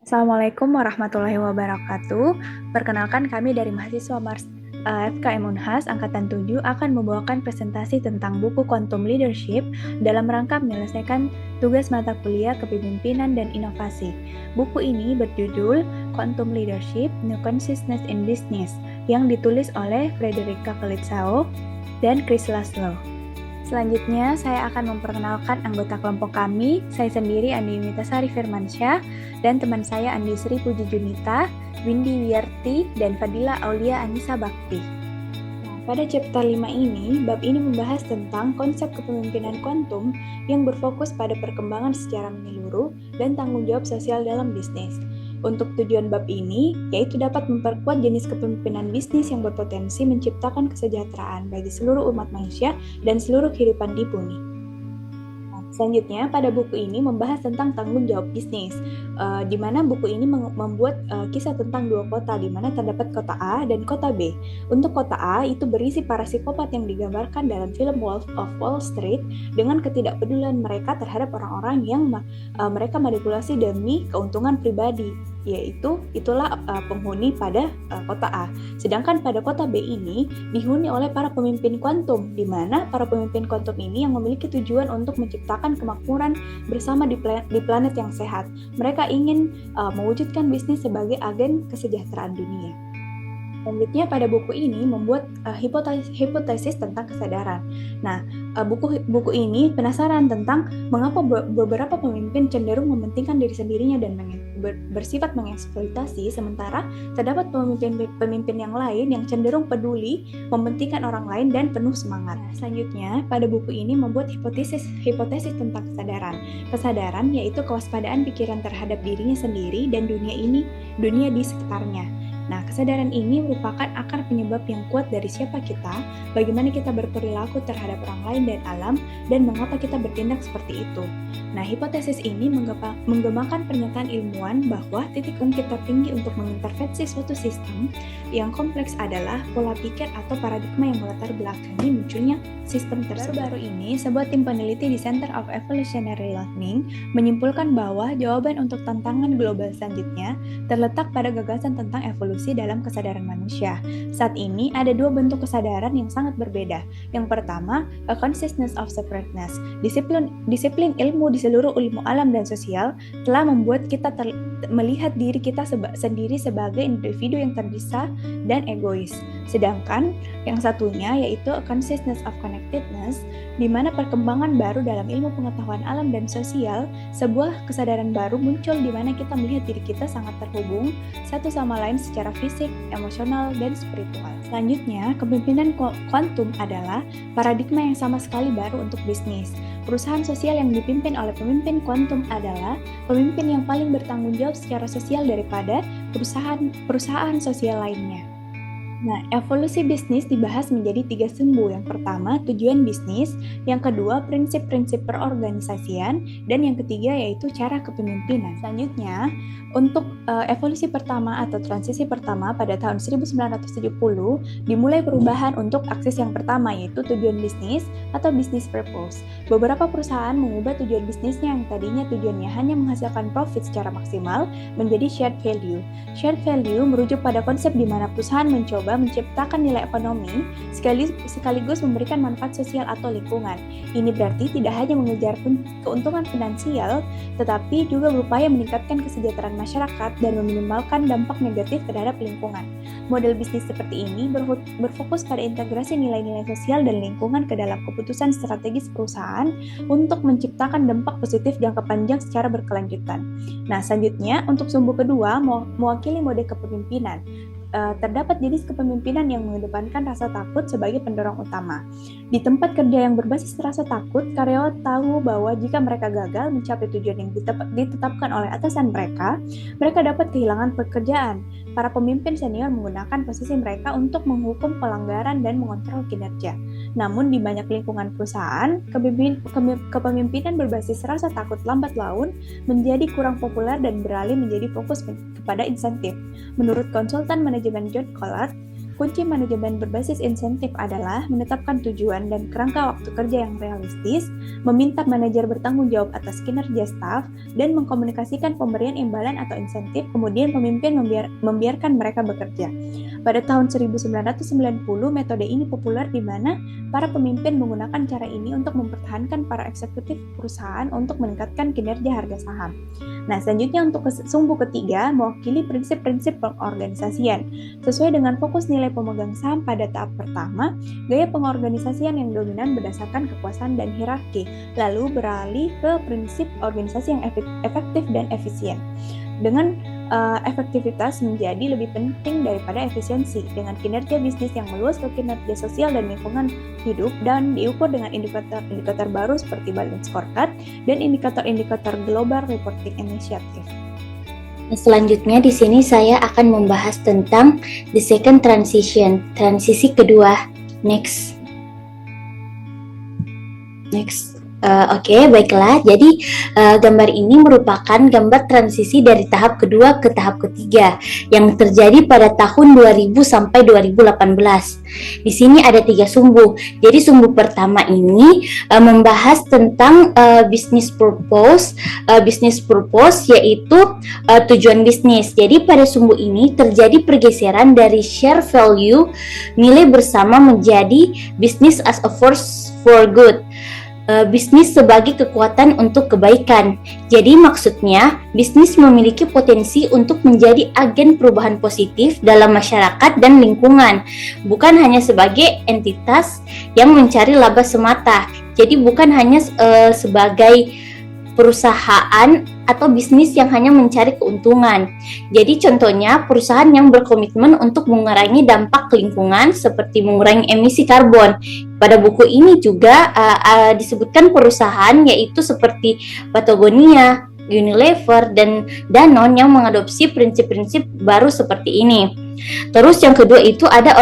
Assalamualaikum warahmatullahi wabarakatuh. Perkenalkan kami dari mahasiswa FKM Unhas Angkatan 7 akan membawakan presentasi tentang buku Quantum Leadership dalam rangka menyelesaikan tugas mata kuliah Kepemimpinan dan Inovasi. Buku ini berjudul Quantum Leadership: New Consciousness in Business yang ditulis oleh Frederica Felitzao dan Chris Laszlo. Selanjutnya, saya akan memperkenalkan anggota kelompok kami. Saya sendiri Andi Yumitasari Firmansyah dan teman saya Andi Sri Puji Junita, Windy Wiyarti, dan Fadila Aulia Anissa Bakti. Nah, pada chapter 5 ini, bab ini membahas tentang konsep kepemimpinan kuantum yang berfokus pada perkembangan secara menyeluruh dan tanggung jawab sosial dalam bisnis. Untuk tujuan bab ini, yaitu dapat memperkuat jenis kepemimpinan bisnis yang berpotensi menciptakan kesejahteraan bagi seluruh umat manusia dan seluruh kehidupan di bumi. Selanjutnya, pada buku ini membahas tentang tanggung jawab bisnis, di mana buku ini membuat kisah tentang dua kota, di mana terdapat kota A dan kota B. Untuk kota A, itu berisi para psikopat yang digambarkan dalam film Wolf of Wall Street dengan ketidakpedulian mereka terhadap orang-orang yang mereka manipulasi demi keuntungan pribadi, yaitu itulah penghuni pada kota A. Sedangkan pada kota B ini dihuni oleh para pemimpin kuantum, di mana para pemimpin kuantum ini yang memiliki tujuan untuk menciptakan kemakmuran bersama di planet yang sehat. Mereka ingin mewujudkan bisnis sebagai agen kesejahteraan dunia. Selanjutnya, pada buku ini membuat hipotesis tentang kesadaran. Nah, buku ini penasaran tentang mengapa beberapa pemimpin cenderung mementingkan diri sendirinya dan bersifat mengeksploitasi, sementara terdapat pemimpin yang lain yang cenderung peduli, mementingkan orang lain, dan penuh semangat. Selanjutnya, pada buku ini membuat hipotesis tentang kesadaran. Kesadaran yaitu kewaspadaan pikiran terhadap dirinya sendiri dan dunia di sekitarnya. Nah, kesadaran ini merupakan akar penyebab yang kuat dari siapa kita, bagaimana kita berperilaku terhadap orang lain dan alam, dan mengapa kita bertindak seperti itu. Nah, hipotesis ini menggemakan pernyataan ilmuwan bahwa titik ungkit tertinggi untuk mengintervensi suatu sistem yang kompleks adalah pola pikir atau paradigma yang melatar belakangi munculnya sistem tersebut. Baru-baru ini, sebuah tim peneliti di Center of Evolutionary Learning menyimpulkan bahwa jawaban untuk tantangan global selanjutnya terletak pada gagasan tentang evolusi dalam kesadaran manusia. Saat ini ada dua bentuk kesadaran yang sangat berbeda. Yang pertama, a consciousness of separateness. Disiplin ilmu di seluruh ilmu alam dan sosial telah membuat kita melihat diri kita sendiri sebagai individu yang terpisah dan egois. Sedangkan yang satunya yaitu a consciousness of connectedness, di mana perkembangan baru dalam ilmu pengetahuan alam dan sosial, sebuah kesadaran baru muncul di mana kita melihat diri kita sangat terhubung satu sama lain secara fisik, emosional, dan spiritual. Selanjutnya, kepemimpinan kuantum adalah paradigma yang sama sekali baru untuk bisnis. Perusahaan sosial yang dipimpin oleh pemimpin kuantum adalah pemimpin yang paling bertanggung jawab secara sosial daripada perusahaan sosial lainnya. Nah, evolusi bisnis dibahas menjadi 3 sumbu. Yang pertama, tujuan bisnis, yang kedua, prinsip-prinsip perorganisasian, dan yang ketiga yaitu cara kepemimpinan. Selanjutnya, untuk evolusi pertama atau transisi pertama pada tahun 1970, dimulai perubahan untuk aksis yang pertama yaitu tujuan bisnis atau business purpose. Beberapa perusahaan mengubah tujuan bisnisnya yang tadinya tujuannya hanya menghasilkan profit secara maksimal menjadi shared value. Shared value merujuk pada konsep di mana perusahaan mencoba menciptakan nilai ekonomi sekaligus memberikan manfaat sosial atau lingkungan. Ini berarti tidak hanya mengejar keuntungan finansial, tetapi juga berupaya meningkatkan kesejahteraan masyarakat dan meminimalkan dampak negatif terhadap lingkungan. Model bisnis seperti ini berfokus pada integrasi nilai-nilai sosial dan lingkungan ke dalam keputusan strategis perusahaan untuk menciptakan dampak positif jangka panjang secara berkelanjutan. Nah, selanjutnya untuk sumbu kedua mewakili mode kepemimpinan. Terdapat jenis kepemimpinan yang mengedepankan rasa takut sebagai pendorong utama. Di tempat kerja yang berbasis rasa takut, karyawan tahu bahwa jika mereka gagal mencapai tujuan yang ditetapkan oleh atasan mereka dapat kehilangan pekerjaan. Para pemimpin senior menggunakan posisi mereka untuk menghukum pelanggaran dan mengontrol kinerja. Namun di banyak lingkungan perusahaan, kepemimpinan berbasis rasa takut lambat laun menjadi kurang populer dan beralih menjadi fokus kepada insentif. Menurut konsultan manajemen John Collard, Kunci manajemen berbasis insentif adalah menetapkan tujuan dan kerangka waktu kerja yang realistis, meminta manajer bertanggung jawab atas kinerja staf, dan mengkomunikasikan pemberian imbalan atau insentif, kemudian pemimpin membiarkan mereka bekerja. Pada tahun 1990, metode ini populer di mana para pemimpin menggunakan cara ini untuk mempertahankan para eksekutif perusahaan untuk meningkatkan kinerja harga saham. Nah, selanjutnya untuk sumbu ketiga, mewakili prinsip-prinsip pengorganisasian. Sesuai dengan fokus nilai pemegang saham pada tahap pertama, gaya pengorganisasian yang dominan berdasarkan kekuasaan dan hierarki, lalu beralih ke prinsip organisasi yang efektif dan efisien. Dengan efektivitas menjadi lebih penting daripada efisiensi, dengan kinerja bisnis yang meluas ke kinerja sosial dan lingkungan hidup dan diukur dengan indikator-indikator baru seperti balance scorecard dan indikator-indikator Global Reporting Initiative. Selanjutnya di sini saya akan membahas tentang the second transition, transisi kedua. Next. Oke, baiklah. Jadi gambar ini merupakan gambar transisi dari tahap kedua ke tahap ketiga yang terjadi pada tahun 2000 sampai 2018. Di sini ada 3 sumbu. Jadi sumbu pertama ini membahas tentang business purpose. Business purpose yaitu tujuan bisnis. Jadi pada sumbu ini terjadi pergeseran dari share value nilai bersama menjadi business as a force for good. Bisnis sebagai kekuatan untuk kebaikan. Jadi maksudnya, bisnis memiliki potensi untuk menjadi agen perubahan positif dalam masyarakat dan lingkungan, bukan hanya sebagai entitas yang mencari laba semata. Jadi bukan hanya sebagai perusahaan atau bisnis yang hanya mencari keuntungan. Jadi contohnya perusahaan yang berkomitmen untuk mengurangi dampak lingkungan seperti mengurangi emisi karbon. Pada buku ini juga disebutkan perusahaan yaitu seperti Patagonia, Unilever, dan Danone yang mengadopsi prinsip-prinsip baru seperti ini. Terus yang kedua itu ada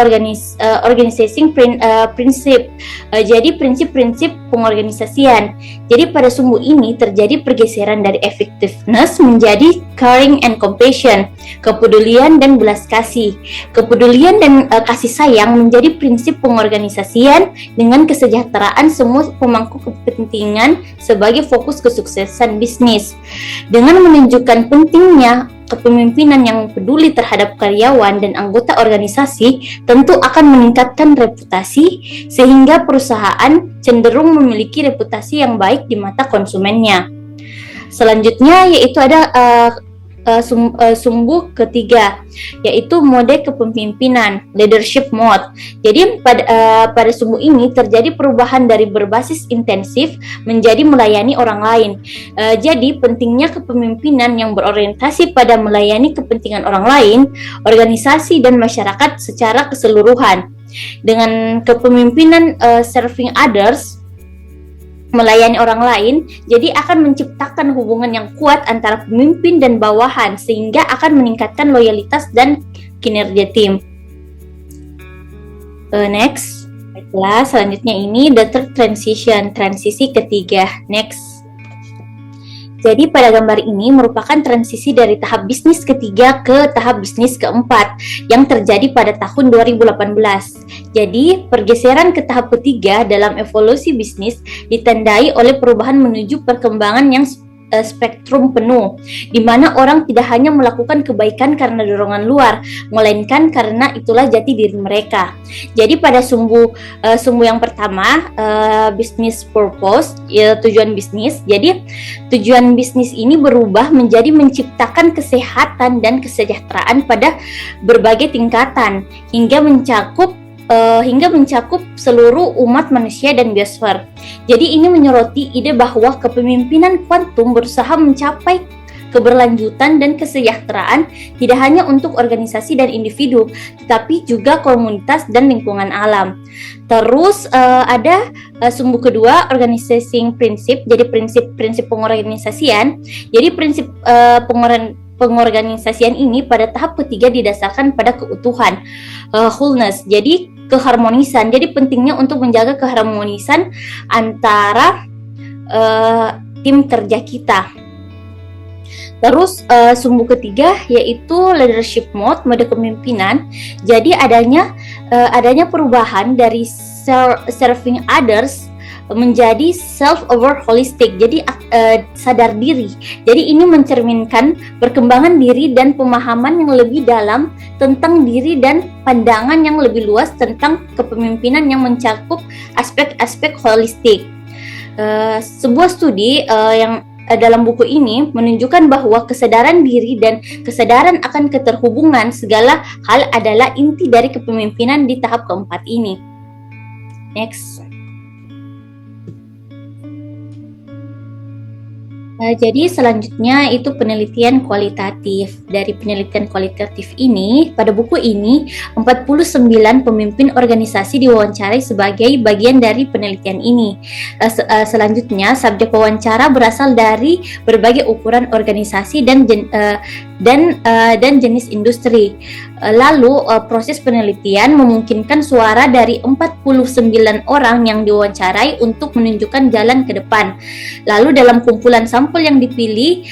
organizing prinsip. Jadi prinsip-prinsip pengorganisasian. Jadi pada sumbu ini terjadi pergeseran dari effectiveness menjadi caring and compassion, kepedulian dan belas kasih. Kepedulian dan kasih sayang menjadi prinsip pengorganisasian dengan kesejahteraan semua pemangku kepentingan sebagai fokus kesuksesan bisnis. Dengan menunjukkan pentingnya kepemimpinan yang peduli terhadap karyawan dan anggota organisasi tentu akan meningkatkan reputasi sehingga perusahaan cenderung memiliki reputasi yang baik di mata konsumennya. Selanjutnya yaitu ada sumbu ketiga yaitu mode kepemimpinan, leadership mode. Jadi pada sumbu ini terjadi perubahan dari berbasis intensif menjadi melayani orang lain. Jadi pentingnya kepemimpinan yang berorientasi pada melayani kepentingan orang lain, organisasi dan masyarakat secara keseluruhan. Dengan kepemimpinan serving others, melayani orang lain, jadi akan menciptakan hubungan yang kuat antara pemimpin dan bawahan sehingga akan meningkatkan loyalitas dan kinerja tim. Next. Baiklah, selanjutnya ini the third transition, transisi ketiga. Next. Jadi pada gambar ini merupakan transisi dari tahap bisnis ketiga ke tahap bisnis keempat yang terjadi pada tahun 2018. Jadi pergeseran ke tahap ketiga dalam evolusi bisnis ditandai oleh perubahan menuju perkembangan yang spektrum penuh, di mana orang tidak hanya melakukan kebaikan karena dorongan luar, melainkan karena itulah jati diri mereka. Jadi pada sumbu yang pertama, business purpose, ya, tujuan bisnis. Jadi tujuan bisnis ini berubah menjadi menciptakan kesehatan dan kesejahteraan pada berbagai tingkatan hingga mencakup seluruh umat manusia dan biosfer. Jadi ini menyoroti ide bahwa kepemimpinan kuantum berusaha mencapai keberlanjutan dan kesejahteraan tidak hanya untuk organisasi dan individu, tetapi juga komunitas dan lingkungan alam. Terus ada sumbu kedua, organizing principle. Jadi prinsip pengorganisasian. Jadi prinsip pengorganisasian ini pada tahap ketiga didasarkan pada keutuhan, wholeness. Jadi keharmonisan. Jadi pentingnya untuk menjaga keharmonisan antara tim kerja kita. Terus sumbu ketiga yaitu leadership mode kepemimpinan. Jadi adanya perubahan dari serving others menjadi self-aware holistic. Jadi sadar diri. Jadi ini mencerminkan perkembangan diri dan pemahaman yang lebih dalam tentang diri dan pandangan yang lebih luas tentang kepemimpinan yang mencakup aspek-aspek holistik. Sebuah studi yang dalam buku ini menunjukkan bahwa kesadaran diri dan kesadaran akan keterhubungan segala hal adalah inti dari kepemimpinan di tahap keempat ini. Next. Jadi selanjutnya itu penelitian kualitatif. Dari penelitian kualitatif ini, pada buku ini 49 pemimpin organisasi diwawancarai sebagai bagian dari penelitian ini. Selanjutnya, subjek wawancara berasal dari berbagai ukuran organisasi dan jenis industri. Lalu proses penelitian memungkinkan suara dari 49 orang yang diwawancarai untuk menunjukkan jalan ke depan. Lalu dalam kumpulan sampel yang dipilih,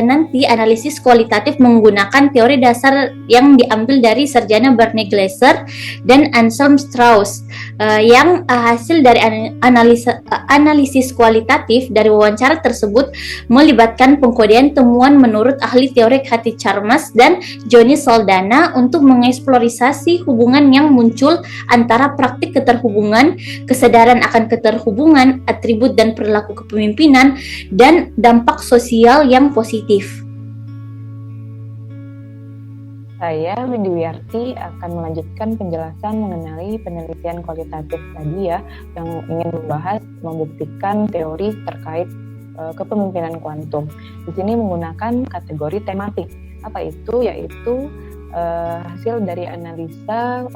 nanti analisis kualitatif menggunakan teori dasar yang diambil dari sarjana Bernie Glaser dan Anselm Strauss. Yang hasil dari analisis kualitatif dari wawancara tersebut melibatkan pengkodean temuan menurut ahli teori Hattie Chalmers dan Johnny Saldana untuk mengeksplorasi hubungan yang muncul antara praktik keterhubungan, kesadaran akan keterhubungan, atribut dan perilaku kepemimpinan, dan dampak sosial yang positif. Saya, Windy Wiyarti, akan melanjutkan penjelasan mengenai penelitian kualitatif tadi ya, yang ingin membuktikan teori terkait kepemimpinan kuantum. Di sini menggunakan kategori tematik. Apa itu? Yaitu hasil dari analisa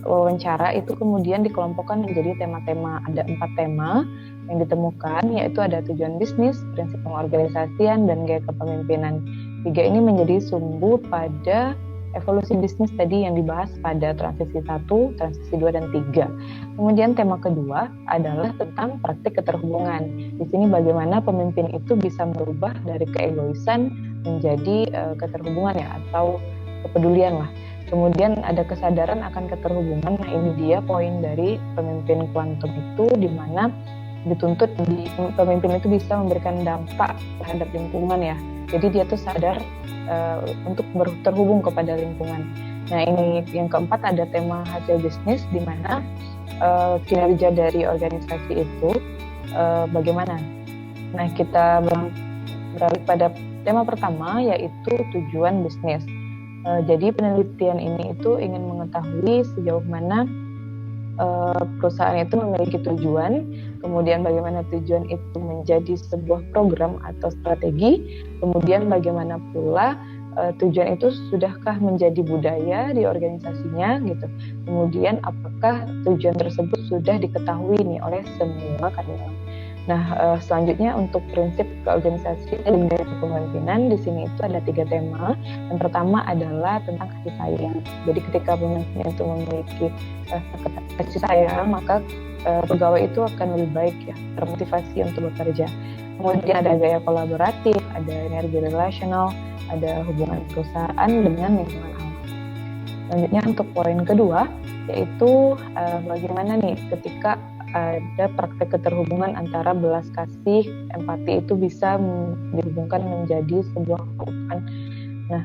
wawancara itu kemudian dikelompokkan menjadi tema-tema. Ada 4 tema yang ditemukan, yaitu ada tujuan bisnis, prinsip pengorganisasian, dan gaya kepemimpinan. 3 ini menjadi sumbu pada evolusi bisnis tadi yang dibahas pada transisi 1, transisi 2, dan 3. Kemudian tema kedua adalah tentang praktik keterhubungan. Di sini bagaimana pemimpin itu bisa merubah dari keegoisan menjadi keterhubungan ya, atau kepedulian lah. Kemudian ada kesadaran akan keterhubungan. Nah, ini dia poin dari pemimpin kuantum itu, di mana dituntut pemimpin itu bisa memberikan dampak terhadap lingkungan ya. Jadi dia tuh sadar untuk terhubung kepada lingkungan. Nah, ini yang keempat ada tema hasil bisnis, di mana kinerja dari organisasi itu bagaimana. Nah, kita beralih pada tema pertama, yaitu tujuan bisnis. Jadi penelitian ini itu ingin mengetahui sejauh mana perusahaan itu memiliki tujuan, kemudian bagaimana tujuan itu menjadi sebuah program atau strategi, kemudian bagaimana pula tujuan itu sudahkah menjadi budaya di organisasinya gitu. Kemudian apakah tujuan tersebut sudah diketahui nih oleh semua karyawan. Nah, selanjutnya untuk prinsip keorganisasian dan gaya kepemimpinan, di sini itu ada 3 tema. Yang pertama adalah tentang kasih sayang. Jadi ketika pemimpin itu memiliki kasih sayang, maka pegawai itu akan lebih baik ya, termotivasi untuk bekerja. Kemudian ada gaya kolaboratif, ada energi relasional, ada hubungan perusahaan dengan lingkungan alam. Selanjutnya untuk poin kedua, yaitu bagaimana nih ketika ada praktek keterhubungan antara belas kasih, empati itu bisa dihubungkan menjadi sebuah kebutuhan. Nah,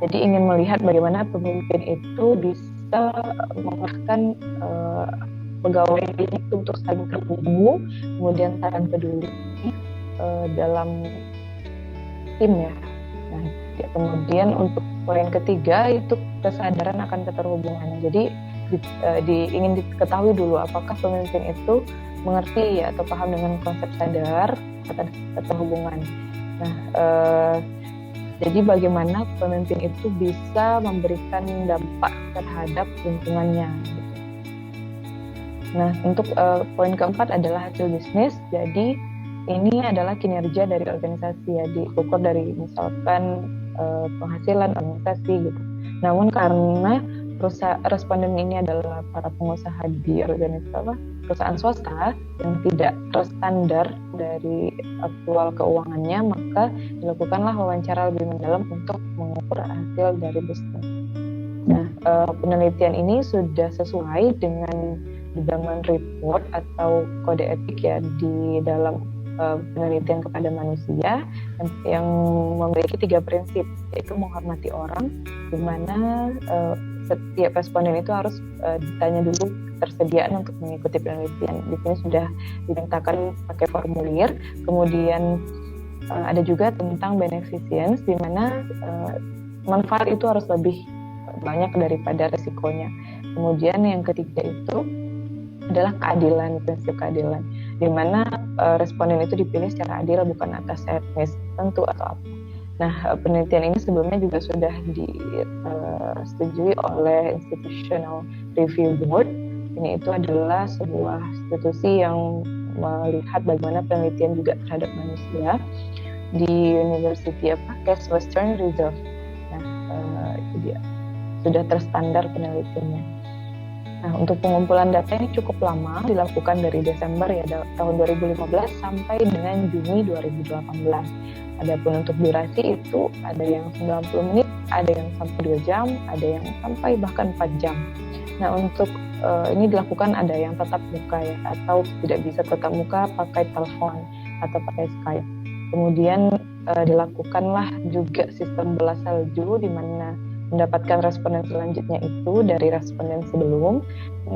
jadi ingin melihat bagaimana pemimpin itu bisa mengarahkan pegawai itu untuk saling terhubung, kemudian saling peduli dalam tim ya. Nah, kemudian untuk poin ketiga itu kesadaran akan keterhubungan. Jadi ingin diketahui dulu apakah pemimpin itu mengerti ya, atau paham dengan konsep sadar akan keterhubungan. Nah, jadi bagaimana pemimpin itu bisa memberikan dampak terhadap lingkungannya gitu. Nah, untuk poin keempat adalah hasil bisnis. Jadi ini adalah kinerja dari organisasi ya, diukur dari misalkan penghasilan organisasi gitu. Namun karena responden ini adalah para pengusaha di organisasi perusahaan swasta yang tidak terstandar dari aktual keuangannya, maka dilakukanlah wawancara lebih mendalam untuk mengukur hasil dari bisnis. Nah, penelitian ini sudah sesuai dengan pedoman report atau kode etik ya di dalam penelitian kepada manusia yang memiliki 3 prinsip, yaitu menghormati orang, di mana setiap responden itu harus ditanya dulu ketersediaan untuk mengikuti penelitian. Di sini sudah dimintakan pakai formulir. Kemudian ada juga tentang beneficence, di mana manfaat itu harus lebih banyak daripada resikonya. Kemudian yang ketiga itu adalah keadilan, prinsip keadilan, di mana responden itu dipilih secara adil bukan atas etnis tertentu atau apa. Nah, penelitian ini sebelumnya juga sudah disetujui oleh Institutional Review Board. Ini itu adalah sebuah institusi yang melihat bagaimana penelitian juga terhadap manusia di University Case Western Reserve. Nah, itu dia, sudah terstandar penelitiannya. Nah, untuk pengumpulan data ini cukup lama, dilakukan dari Desember ya tahun 2015 sampai dengan Juni 2018. Adapun untuk durasi itu ada yang 90 menit, ada yang sampai 2 jam, ada yang sampai bahkan 4 jam. Nah, untuk ini dilakukan ada yang tatap muka ya, atau tidak bisa tatap muka pakai telepon atau pakai Skype. Kemudian dilakukanlah juga sistem belas salju, di mana mendapatkan responden selanjutnya itu dari responden sebelum,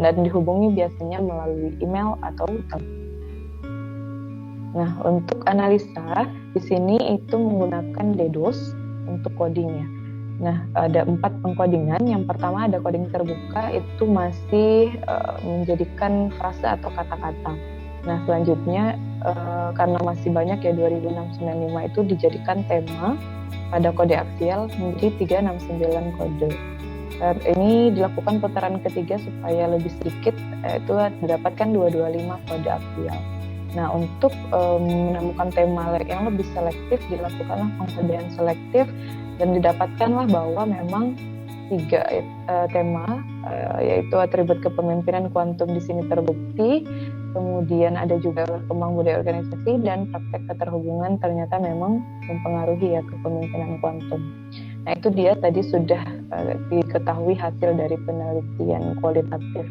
dan dihubungi biasanya melalui email atau telepon. Nah, untuk analisa di sini itu menggunakan DDoS untuk codingnya. Nah, ada 4 pengkodingan. Yang pertama ada coding terbuka, itu masih menjadikan frase atau kata-kata. Nah, selanjutnya karena masih banyak ya 2695 itu dijadikan tema pada kode aksial menjadi 369 kode. Ini dilakukan putaran ketiga supaya lebih sedikit, itu didapatkan 225 kode aksial. Nah, untuk menemukan tema yang lebih selektif dilakukanlah pengkodean selektif dan didapatkanlah bahwa memang 3 tema, yaitu atribut kepemimpinan kuantum di sini terbukti. Kemudian ada juga berkembang budaya organisasi dan praktek keterhubungan ternyata memang mempengaruhi ya kepemimpinan kuantum. Nah, itu dia tadi sudah diketahui hasil dari penelitian kualitatif.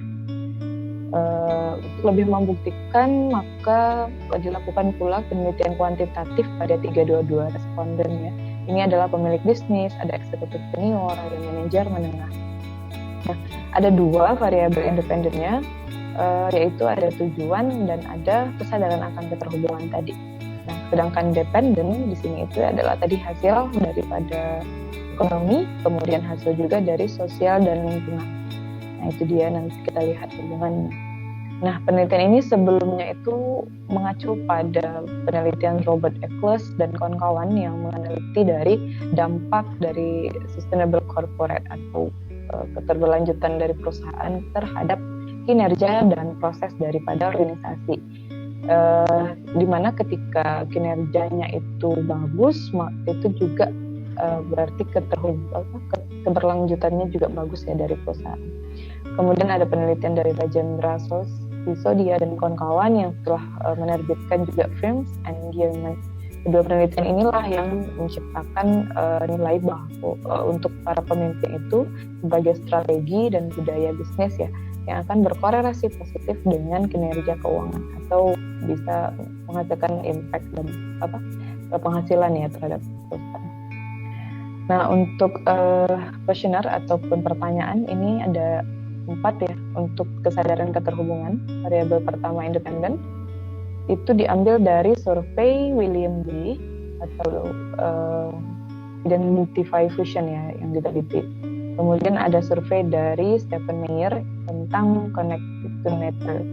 Lebih membuktikan, maka dilakukan pula penelitian kuantitatif pada 322 responden ya. Ini adalah pemilik bisnis, ada eksekutif senior, ada manajer menengah. Nah, ada 2 variabel independennya, yaitu ada tujuan dan ada kesadaran akan keterhubungan tadi. Nah, sedangkan dependen di sini itu adalah tadi hasil daripada ekonomi, kemudian hasil juga dari sosial dan lingkungan. Nah, itu dia, nanti kita lihat hubungannya. Nah, penelitian ini sebelumnya itu mengacu pada penelitian Robert Eccles dan kawan-kawan yang meneliti dari dampak dari sustainable corporate atau keterberlanjutan dari perusahaan terhadap kinerja dan proses daripada organisasi. Di mana ketika kinerjanya itu bagus, itu juga berarti keberlanjutannya juga bagus ya dari perusahaan. Kemudian ada penelitian dari Rajendra Sisodia dan kawan-kawan yang telah menerbitkan juga Firms and Environment. Kedua penelitian inilah yang menciptakan nilai bahwa untuk para pemimpin itu sebagai strategi dan budaya bisnis ya, yang akan berkorelasi positif dengan kinerja keuangan atau bisa menghasilkan impact dan penghasilan ya terhadap perusahaan. Nah, untuk questionnaire ataupun pertanyaan ini ada 4 ya untuk kesadaran keterhubungan. Variabel pertama independen itu diambil dari survei William Lee atau Identify Fusion ya yang diteliti. Kemudian ada survei dari Stephen Meyer tentang Connected to Nature.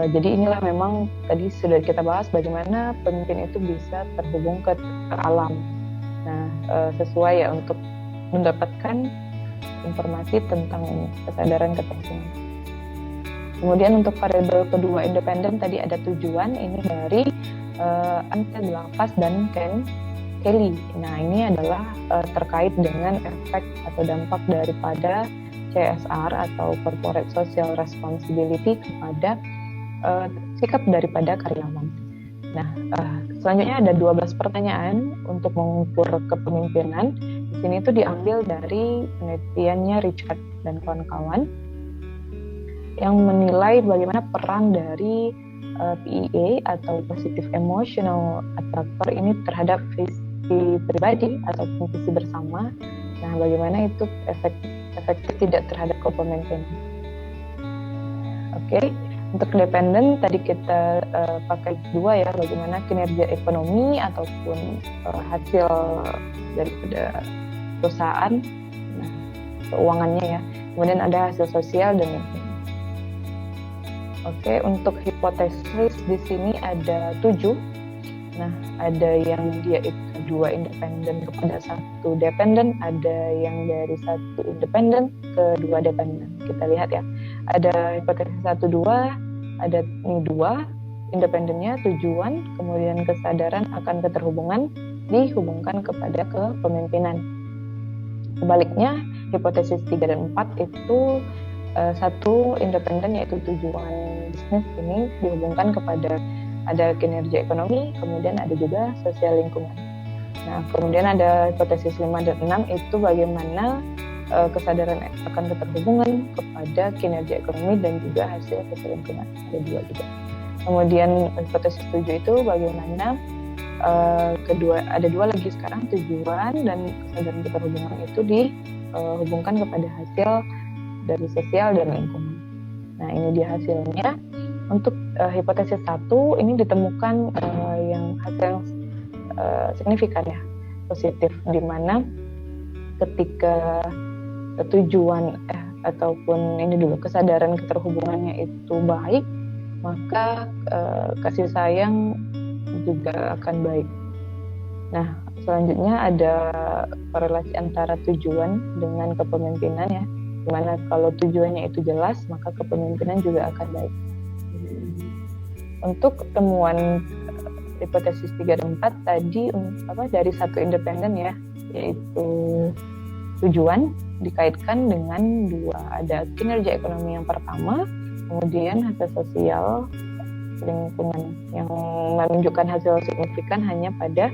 Jadi inilah memang tadi sudah kita bahas bagaimana pemimpin itu bisa terhubung ke alam. Nah, sesuai ya untuk mendapatkan informasi tentang ini, kesadaran keterhubungan. Kemudian untuk variabel kedua independen tadi ada tujuan, ini dari Ante Delapas dan Ken Kelly. Nah, ini adalah terkait dengan efek atau dampak daripada CSR atau Corporate Social Responsibility kepada sikap daripada karyawan. Nah, selanjutnya ada 12 pertanyaan untuk mengukur kepemimpinan. Di sini itu diambil dari penelitiannya Richard dan kawan-kawan yang menilai bagaimana peran dari PEA atau Positive Emotional Attractor ini terhadap visi pribadi atau visi bersama. Nah, bagaimana itu efektif tidak terhadap kepemimpinan. Oke. Untuk dependen tadi kita pakai dua ya, bagaimana kinerja ekonomi ataupun hasil daripada perusahaan, nah, keuangannya ya. Kemudian ada hasil sosial dan lingkungan. Oke, untuk hipotesis di sini ada 7. Nah, ada yang dia itu 2 independen kepada 1 dependen, ada yang dari 1 independen ke 2 dependen. Kita lihat ya. Ada hipotesis 1, 2, ada ini 2 independennya, tujuan, kemudian kesadaran akan keterhubungan dihubungkan kepada kepemimpinan. Sebaliknya, hipotesis 3 dan 4 itu 1 independen yaitu tujuan bisnis ini dihubungkan kepada ada kinerja ekonomi, kemudian ada juga sosial lingkungan. Nah, kemudian ada hipotesis 5 dan 6 itu bagaimana kesadaran akan keterhubungan kepada kinerja ekonomi dan juga hasil sosial lingkungan. Ada 2 juga. Kemudian hipotesis 7 itu bagaimana ada 2 lagi sekarang, tujuan dan kesadaran keterhubungan itu dihubungkan kepada hasil dari sosial dan lingkungan. Nah, ini dia hasilnya. Untuk hipotesis 1 ini ditemukan yang hasil signifikan ya, positif, di mana ketika tujuan ataupun ini dulu kesadaran keterhubungannya itu baik, maka kasih sayang juga akan baik. Nah, selanjutnya ada korelasi antara tujuan dengan kepemimpinan ya, dimana kalau tujuannya itu jelas, maka kepemimpinan juga akan baik. Untuk temuan hipotesis 3 dan 4 tadi dari 1 independen ya, yaitu tujuan dikaitkan dengan 2, ada kinerja ekonomi yang pertama, kemudian hasil sosial lingkungan yang menunjukkan hasil signifikan hanya pada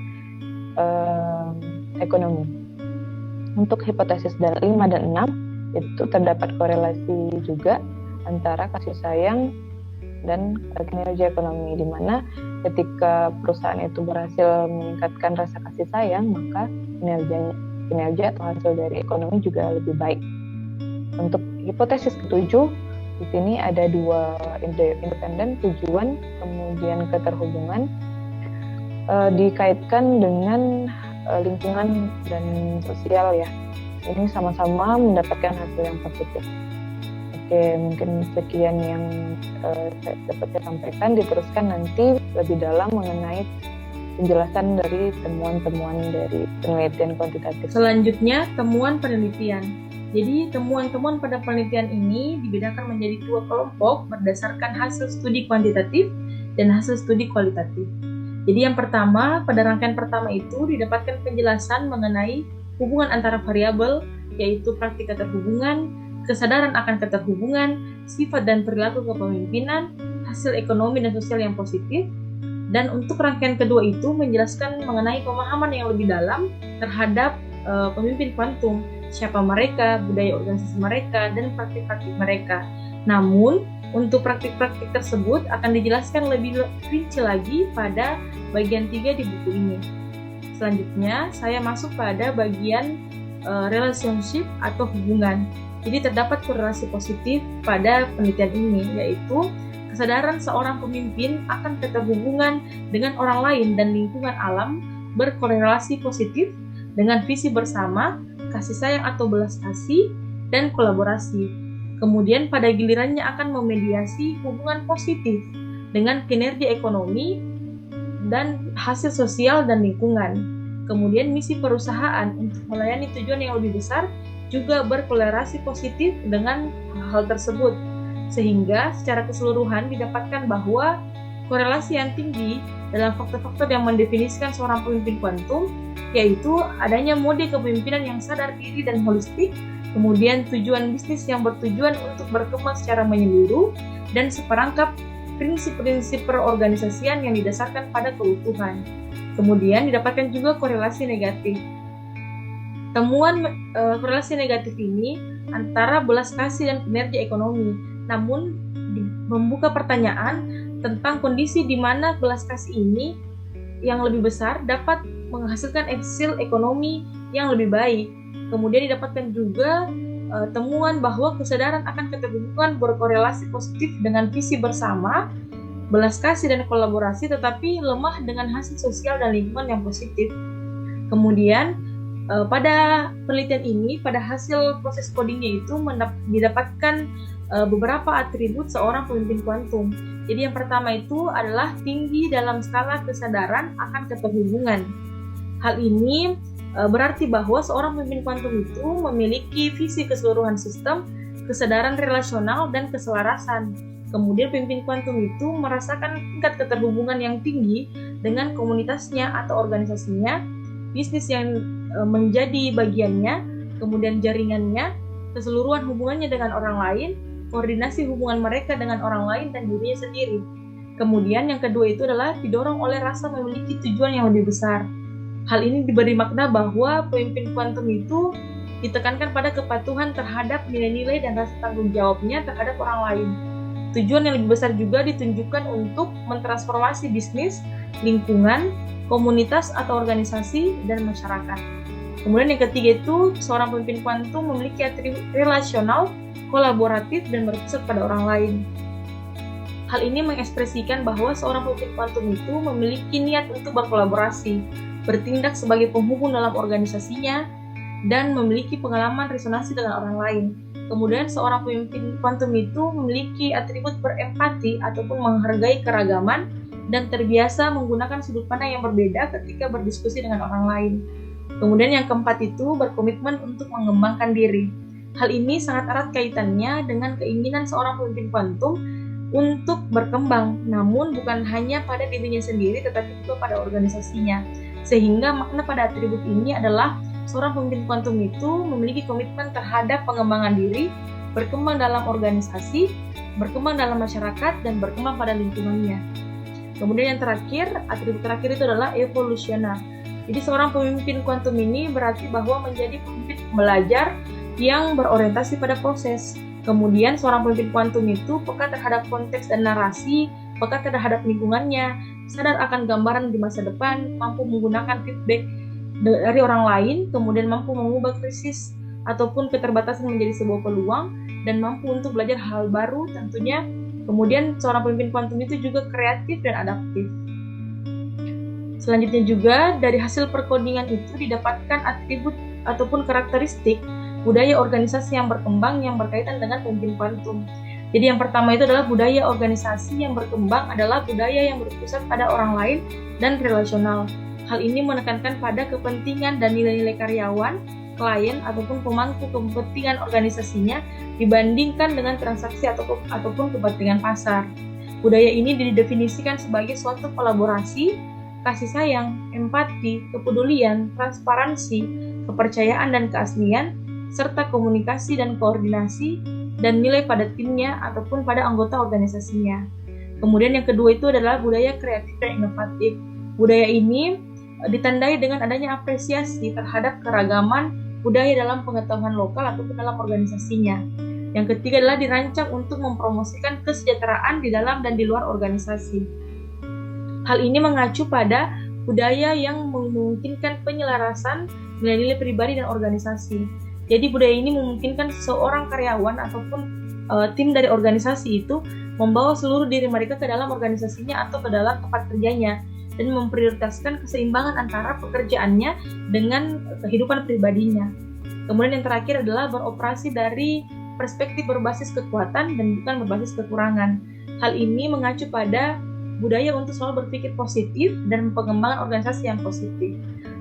ekonomi. Untuk hipotesis 5 dan 6 itu terdapat korelasi juga antara kasih sayang dan kinerja ekonomi, di mana ketika perusahaan itu berhasil meningkatkan rasa kasih sayang, maka kinerja atau hasil dari ekonomi juga lebih baik. Untuk hipotesis ke-7 di sini ada 2 independen, tujuan kemudian keterhubungan dikaitkan dengan lingkungan dan sosial ya. Ini sama-sama mendapatkan hasil yang positif. Oke, mungkin sekian yang dapat saya sampaikan. Diteruskan nanti lebih dalam mengenai penjelasan dari temuan-temuan dari penelitian kuantitatif. Selanjutnya, temuan penelitian. Jadi, temuan-temuan pada penelitian ini dibedakan menjadi 2 kelompok berdasarkan hasil studi kuantitatif dan hasil studi kualitatif. Jadi, yang pertama, pada rangkaian pertama itu didapatkan penjelasan mengenai hubungan antara variabel, yaitu praktik keterhubungan, kesadaran akan keterhubungan, sifat dan perilaku kepemimpinan, hasil ekonomi dan sosial yang positif. Dan untuk rangkaian kedua itu menjelaskan mengenai pemahaman yang lebih dalam terhadap pemimpin kuantum, siapa mereka, budaya organisasi mereka, dan praktik-praktik mereka. Namun, untuk praktik-praktik tersebut akan dijelaskan lebih rinci lagi pada bagian 3 di buku ini. Selanjutnya, saya masuk pada bagian relationship atau hubungan. Jadi terdapat korelasi positif pada penelitian ini, yaitu kesadaran seorang pemimpin akan keterhubungan dengan orang lain dan lingkungan alam berkorelasi positif dengan visi bersama, kasih sayang atau belas kasih, dan kolaborasi. Kemudian pada gilirannya akan memediasi hubungan positif dengan kinerja ekonomi dan hasil sosial dan lingkungan. Kemudian misi perusahaan untuk melayani tujuan yang lebih besar juga berkorelasi positif dengan hal tersebut, sehingga secara keseluruhan didapatkan bahwa korelasi yang tinggi dalam faktor-faktor yang mendefinisikan seorang pemimpin kuantum, yaitu adanya mode kepemimpinan yang sadar diri dan holistik, kemudian tujuan bisnis yang bertujuan untuk berkembang secara menyeluruh, dan seperangkap prinsip-prinsip perorganisasian yang didasarkan pada keutuhan. Kemudian didapatkan juga korelasi negatif. Temuan korelasi negatif ini antara belas kasih dan kinerja ekonomi, namun membuka pertanyaan tentang kondisi di mana belas kasih ini yang lebih besar dapat menghasilkan hasil ekonomi yang lebih baik. Kemudian didapatkan juga temuan bahwa kesadaran akan keterhubungan berkorelasi positif dengan visi bersama, belas kasih dan kolaborasi, tetapi lemah dengan hasil sosial dan lingkungan yang positif. Kemudian pada penelitian ini, pada hasil proses codingnya itu didapatkan beberapa atribut seorang pemimpin kuantum. Jadi yang pertama itu adalah tinggi dalam skala kesadaran akan keterhubungan. Hal ini berarti bahwa seorang pemimpin kuantum itu memiliki visi keseluruhan sistem, kesadaran relasional, dan keselarasan. Kemudian pemimpin kuantum itu merasakan tingkat keterhubungan yang tinggi dengan komunitasnya atau organisasinya, bisnis yang menjadi bagiannya, kemudian jaringannya, keseluruhan hubungannya dengan orang lain, koordinasi hubungan mereka dengan orang lain dan dirinya sendiri. Kemudian yang kedua itu adalah didorong oleh rasa memiliki tujuan yang lebih besar. Hal ini diberi makna bahwa pemimpin kuantum itu ditekankan pada kepatuhan terhadap nilai-nilai dan rasa tanggung jawabnya terhadap orang lain. Tujuan yang lebih besar juga ditunjukkan untuk mentransformasi bisnis, lingkungan, komunitas atau organisasi, dan masyarakat. Kemudian yang ketiga itu, seorang pemimpin kuantum memiliki atribut relasional, kolaboratif, dan berpusat pada orang lain. Hal ini mengekspresikan bahwa seorang pemimpin kuantum itu memiliki niat untuk berkolaborasi, bertindak sebagai penghubung dalam organisasinya, dan memiliki pengalaman resonansi dengan orang lain. Kemudian seorang pemimpin kuantum itu memiliki atribut berempati ataupun menghargai keragaman dan terbiasa menggunakan sudut pandang yang berbeda ketika berdiskusi dengan orang lain. Kemudian yang keempat itu berkomitmen untuk mengembangkan diri. Hal ini sangat erat kaitannya dengan keinginan seorang pemimpin kuantum untuk berkembang, namun bukan hanya pada dirinya sendiri tetapi juga pada organisasinya. Sehingga makna pada atribut ini adalah seorang pemimpin kuantum itu memiliki komitmen terhadap pengembangan diri, berkembang dalam organisasi, berkembang dalam masyarakat, dan berkembang pada lingkungannya. Kemudian yang terakhir, atribut terakhir itu adalah evolusioner. Jadi seorang pemimpin kuantum ini berarti bahwa menjadi pemimpin belajar yang berorientasi pada proses. Kemudian seorang pemimpin kuantum itu peka terhadap konteks dan narasi, peka terhadap lingkungannya, sadar akan gambaran di masa depan, mampu menggunakan feedback dari orang lain, kemudian mampu mengubah krisis ataupun keterbatasan menjadi sebuah peluang, dan mampu untuk belajar hal baru tentunya. Kemudian seorang pemimpin kuantum itu juga kreatif dan adaptif. Selanjutnya juga dari hasil perkodingan itu didapatkan atribut ataupun karakteristik budaya organisasi yang berkembang yang berkaitan dengan pemimpin kuantum. Jadi yang pertama itu adalah budaya organisasi yang berkembang adalah budaya yang berpusat pada orang lain dan relasional. Hal ini menekankan pada kepentingan dan nilai-nilai karyawan, klien, ataupun pemangku kepentingan organisasinya dibandingkan dengan transaksi ataupun kepentingan pasar. Budaya ini didefinisikan sebagai suatu kolaborasi, kasih sayang, empati, kepedulian, transparansi, kepercayaan dan keaslian, serta komunikasi dan koordinasi, dan nilai pada timnya ataupun pada anggota organisasinya. Kemudian yang kedua itu adalah budaya kreatif dan inovatif. Budaya ini ditandai dengan adanya apresiasi terhadap keragaman budaya dalam pengetahuan lokal ataupun dalam organisasinya. Yang ketiga adalah dirancang untuk mempromosikan kesejahteraan di dalam dan di luar organisasi. Hal ini mengacu pada budaya yang memungkinkan penyelarasan nilai-nilai pribadi dan organisasi. Jadi budaya ini memungkinkan seorang karyawan ataupun tim dari organisasi itu membawa seluruh diri mereka ke dalam organisasinya atau ke dalam tempat kerjanya dan memprioritaskan keseimbangan antara pekerjaannya dengan kehidupan pribadinya. Kemudian yang terakhir adalah beroperasi dari perspektif berbasis kekuatan dan bukan berbasis kekurangan. Hal ini mengacu pada budaya untuk selalu berpikir positif dan pengembangan organisasi yang positif.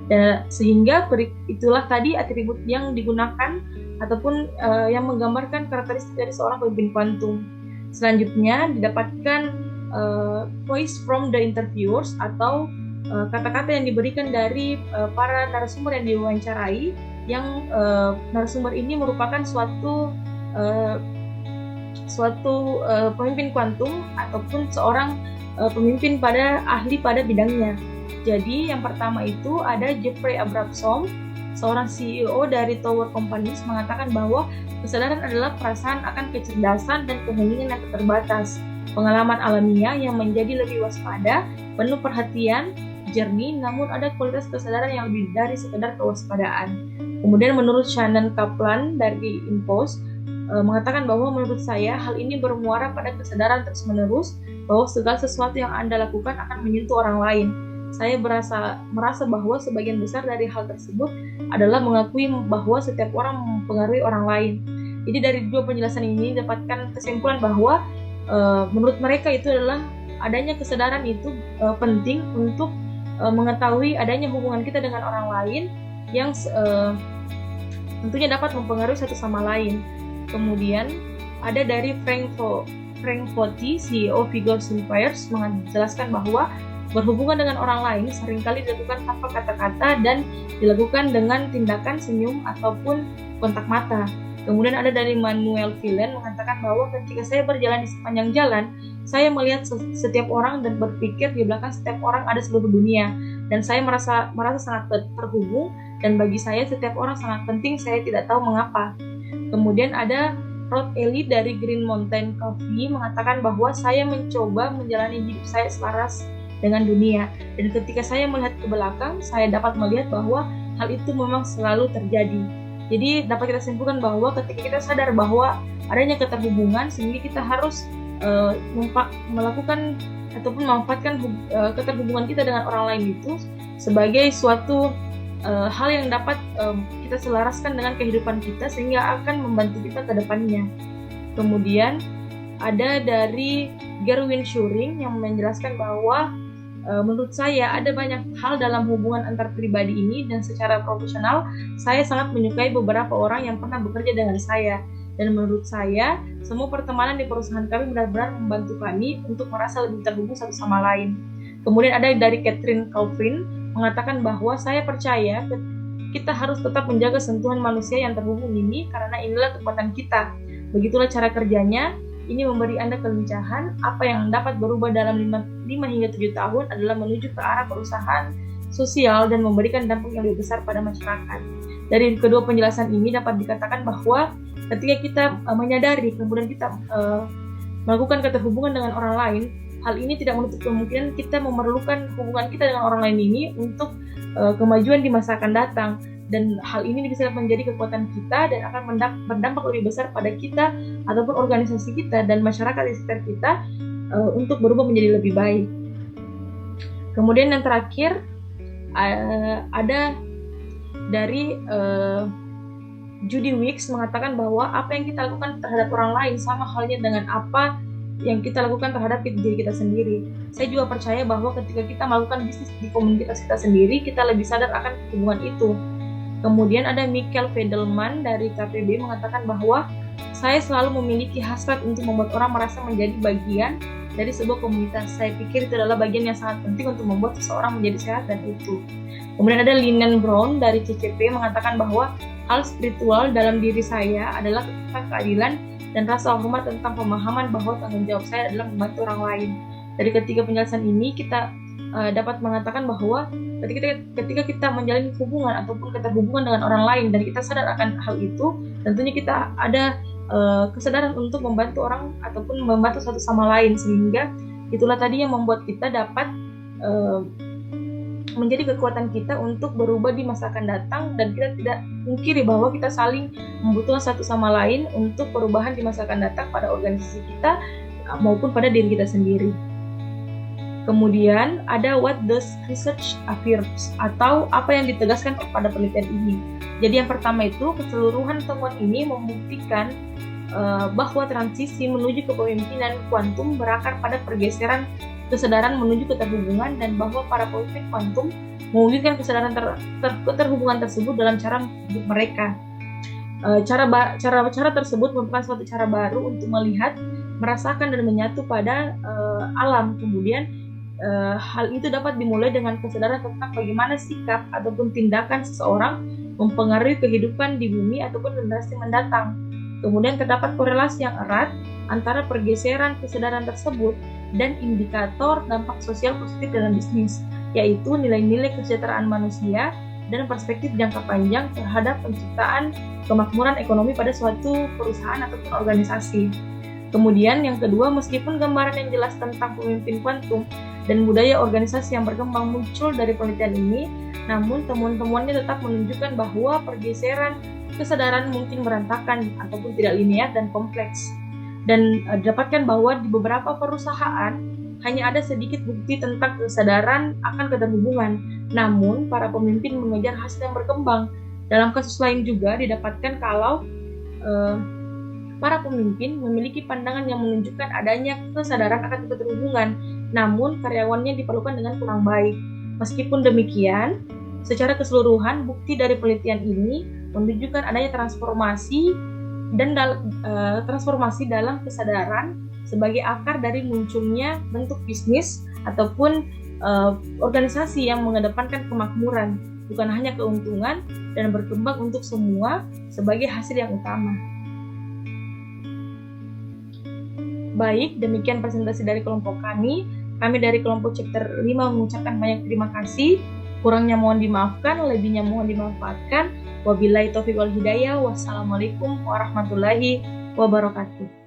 Dan sehingga itulah tadi atribut yang digunakan ataupun yang menggambarkan karakteristik dari seorang pemimpin kuantum. Selanjutnya didapatkan voice from the interviewers atau kata-kata yang diberikan dari para narasumber yang diwawancarai, yang narasumber ini merupakan suatu suatu pemimpin kuantum ataupun seorang pemimpin ahli pada bidangnya. Jadi yang pertama itu ada Jeffrey Abramson, seorang CEO dari Tower Companies, mengatakan bahwa kesadaran adalah perasaan akan kecerdasan dan keheningan yang terbatas, pengalaman alamiah yang menjadi lebih waspada, penuh perhatian, jernih, namun ada kualitas kesadaran yang lebih dari sekedar kewaspadaan. Kemudian menurut Shannon Kaplan dari Impulse, mengatakan bahwa menurut saya hal ini bermuara pada kesadaran terus-menerus bahwa segala sesuatu yang Anda lakukan akan menyentuh orang lain. Saya merasa bahwa sebagian besar dari hal tersebut adalah mengakui bahwa setiap orang mempengaruhi orang lain. Jadi dari dua penjelasan ini dapatkan kesimpulan bahwa menurut mereka itu adalah adanya kesadaran itu penting untuk mengetahui adanya hubungan kita dengan orang lain yang tentunya dapat mempengaruhi satu sama lain. Kemudian ada dari Frank Foti, CEO Vigor Empires, menjelaskan bahwa berhubungan dengan orang lain seringkali dilakukan tanpa kata-kata dan dilakukan dengan tindakan, senyum, ataupun kontak mata. Kemudian ada dari Manuel Villen mengatakan bahwa ketika saya berjalan di sepanjang jalan, saya melihat setiap orang dan berpikir di belakang setiap orang ada seluruh dunia. Dan saya merasa sangat terhubung, dan bagi saya setiap orang sangat penting, saya tidak tahu mengapa. Kemudian ada Rod Ely dari Green Mountain Coffee mengatakan bahwa saya mencoba menjalani hidup saya selaras dengan dunia, dan ketika saya melihat ke belakang, saya dapat melihat bahwa hal itu memang selalu terjadi. Jadi dapat kita simpulkan bahwa ketika kita sadar bahwa adanya keterhubungan, sehingga kita harus melakukan ataupun memanfaatkan keterhubungan kita dengan orang lain itu sebagai suatu hal yang dapat kita selaraskan dengan kehidupan kita sehingga akan membantu kita ke depannya. Kemudian ada dari Gerwin Shuring yang menjelaskan bahwa menurut saya ada banyak hal dalam hubungan antar pribadi ini, dan secara profesional saya sangat menyukai beberapa orang yang pernah bekerja dengan saya, dan menurut saya semua pertemanan di perusahaan kami benar-benar membantu kami untuk merasa lebih terhubung satu sama lain. Kemudian ada dari Catherine Calvin mengatakan bahwa saya percaya kita harus tetap menjaga sentuhan manusia yang terhubung ini karena inilah kekuatan kita. Begitulah cara kerjanya. Ini memberi Anda kelincahan. Apa yang dapat berubah dalam 5 hingga 7 tahun adalah menuju ke arah perusahaan sosial dan memberikan dampak yang lebih besar pada masyarakat. Dari kedua penjelasan ini dapat dikatakan bahwa ketika kita menyadari, kemudian kita melakukan keterhubungan dengan orang lain, hal ini tidak menutup kemungkinan kita memerlukan hubungan kita dengan orang lain ini untuk kemajuan di masa akan datang. Dan hal ini bisa menjadi kekuatan kita dan akan berdampak lebih besar pada kita ataupun organisasi kita dan masyarakat di sekitar kita untuk berubah menjadi lebih baik. Kemudian yang terakhir ada dari Judy Wicks mengatakan bahwa apa yang kita lakukan terhadap orang lain sama halnya dengan apa yang kita lakukan terhadap diri kita sendiri. Saya juga percaya bahwa ketika kita melakukan bisnis di komunitas kita sendiri, kita lebih sadar akan hubungan itu. Kemudian ada Michael Fedelman dari KPB mengatakan bahwa saya selalu memiliki hasrat untuk membuat orang merasa menjadi bagian dari sebuah komunitas. Saya pikir itu adalah bagian yang sangat penting untuk membuat seseorang menjadi sehat dan utuh. Kemudian ada Linen Brown dari CCP mengatakan bahwa hal spiritual dalam diri saya adalah tentang keadilan dan rasa hormat tentang pemahaman bahwa tanggung jawab saya adalah membantu orang lain. Dari ketiga penjelasan ini kita dapat mengatakan bahwa ketika kita menjalin hubungan ataupun keterhubungan dengan orang lain dan kita sadar akan hal itu, tentunya kita ada kesadaran untuk membantu orang ataupun membantu satu sama lain, sehingga itulah tadi yang membuat kita dapat menjadi kekuatan kita untuk berubah di masa akan datang, dan kita tidak mungkiri bahwa kita saling membutuhkan satu sama lain untuk perubahan di masa akan datang pada organisasi kita maupun pada diri kita sendiri. Kemudian ada what does research affirms, atau apa yang ditegaskan pada penelitian ini. Jadi yang pertama itu keseluruhan temuan ini membuktikan bahwa transisi menuju kepemimpinan kuantum berakar pada pergeseran kesadaran menuju keterhubungan, dan bahwa para pemimpin kuantum mewujudkan kesadaran keterhubungan tersebut dalam cara hidup mereka. Cara tersebut merupakan suatu cara baru untuk melihat, merasakan, dan menyatu pada alam. Kemudian hal itu dapat dimulai dengan kesadaran tentang bagaimana sikap ataupun tindakan seseorang mempengaruhi kehidupan di bumi ataupun generasi mendatang. Kemudian terdapat korelasi yang erat antara pergeseran kesadaran tersebut dan indikator dampak sosial positif dalam bisnis, yaitu nilai-nilai kesejahteraan manusia dan perspektif jangka panjang terhadap penciptaan kemakmuran ekonomi pada suatu perusahaan ataupun organisasi. Kemudian yang kedua, meskipun gambaran yang jelas tentang pemimpin kuantum dan budaya organisasi yang berkembang muncul dari penelitian ini, namun temuan-temuannya tetap menunjukkan bahwa pergeseran kesadaran mungkin berantakan ataupun tidak linear dan kompleks. Dan didapatkan bahwa di beberapa perusahaan hanya ada sedikit bukti tentang kesadaran akan keterhubungan, namun para pemimpin mengejar hasil yang berkembang. Dalam kasus lain juga didapatkan kalau para pemimpin memiliki pandangan yang menunjukkan adanya kesadaran akan keterhubungan, namun karyawannya diperlukan dengan kurang baik. Meskipun demikian, secara keseluruhan bukti dari penelitian ini menunjukkan adanya transformasi dalam kesadaran sebagai akar dari munculnya bentuk bisnis ataupun organisasi yang mengedepankan kemakmuran, bukan hanya keuntungan, dan berkembang untuk semua sebagai hasil yang utama. Baik, demikian presentasi dari kelompok kami. Kami dari kelompok chapter 5 mengucapkan banyak terima kasih. Kurangnya mohon dimaafkan, lebihnya mohon dimanfaatkan. Wabillahi taufiq wal hidayah. Wassalamualaikum warahmatullahi wabarakatuh.